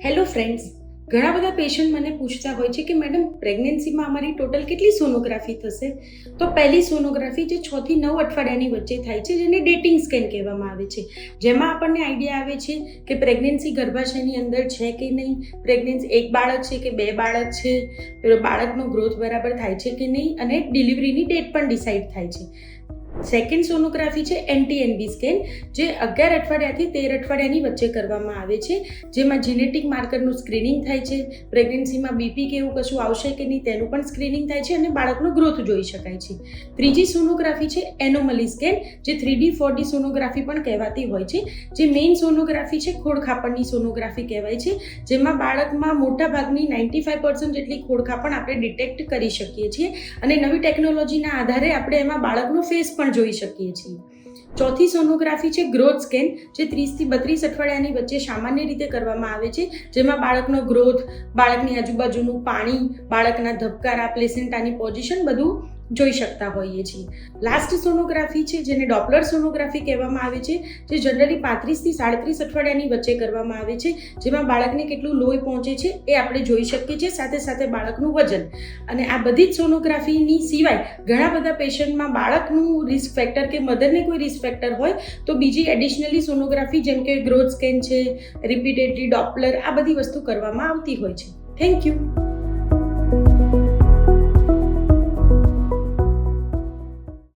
Hello friends, ઘણા બધા patient મને પૂછતા હોય છે કે મેડમ પ્રેગ્નન્સીમાં અમારી ટોટલ કેટલી સોનોગ્રાફી થશે? તો પહેલી સોનોગ્રાફી જે 6 થી 9 અઠવાડિયાની વચ્ચે થાય છે, જેને ડેટિંગ સ્કેન કહેવામાં આવે છે, જેમાં આપણને આઈડિયા આવે છે કે પ્રેગ્નન્સી ગર્ભાશયની અંદર છે કે નહીં, પ્રેગ્નન્સી એક બાળક છે કે બે બાળક છે, બાળકનો ગ્રોથ બરાબર થાય છે કે નહીં, અને ડિલિવરીની ડેટ પણ ડિસાઇડ થાય છે. સેકન્ડ સોનોગ્રાફી છે NT-NB સ્કેન, જે 11 અઠવાડિયાથી 13 અઠવાડિયાની વચ્ચે કરવામાં આવે છે, જેમાં જીનેટિક માર્કરનું સ્ક્રીનિંગ થાય છે, પ્રેગ્નન્સીમાં બીપી કે એવું કશું આવશે કે નહીં તેનું પણ સ્ક્રીનિંગ થાય છે અને બાળકનો ગ્રોથ જોઈ શકાય છે. ત્રીજી સોનોગ્રાફી છે એનોમલી સ્કેન, જે 3D 4D સોનોગ્રાફી પણ કહેવાતી હોય છે. જે મેઇન સોનોગ્રાફી છે ખોડખાપણની સોનોગ્રાફી કહેવાય છે, જેમાં બાળકમાં મોટાભાગની 95% જેટલી ખોડખાપણ આપણે ડિટેક્ટ કરી શકીએ છીએ અને નવી ટેકનોલોજીના આધારે આપણે એમાં બાળકનો ફેસ પણ જોઈ શકીએ છીએ. ચોથી સોનોગ્રાફી છે ગ્રોથ સ્કેન, જે 30 થી 32 અઠવાડિયાની વચ્ચે સામાન્ય રીતે કરવામાં આવે છે, જેમાં બાળકનો ગ્રોથ, બાળકની આજુબાજુનું પાણી, બાળકના ધબકારા, પ્લેસેન્ટાની પોઝિશન બધું જોઈ શકતા હોઈએ છીએ. લાસ્ટ સોનોગ્રાફી છે જેને ડોપલર સોનોગ્રાફી કહેવામાં આવે છે, જે જનરલી 35 થી 37 અઠવાડિયાની વચ્ચે કરવામાં આવે છે, જેમાં બાળકને કેટલું લોહી પહોંચે છે એ આપણે જોઈ શકીએ છીએ, સાથે સાથે બાળકનું વજન. અને આ બધી જ સોનોગ્રાફીની સિવાય ઘણા બધા પેશન્ટમાં બાળકનું રિસ્ક ફેક્ટર કે મધરને કોઈ રિસ્ક ફેક્ટર હોય તો બીજી એડિશનલી સોનોગ્રાફી જેમ કે ગ્રોથ સ્કેન છે, રિપીટેડલી ડોપલર, આ બધી વસ્તુ કરવામાં આવતી હોય છે. Thank you.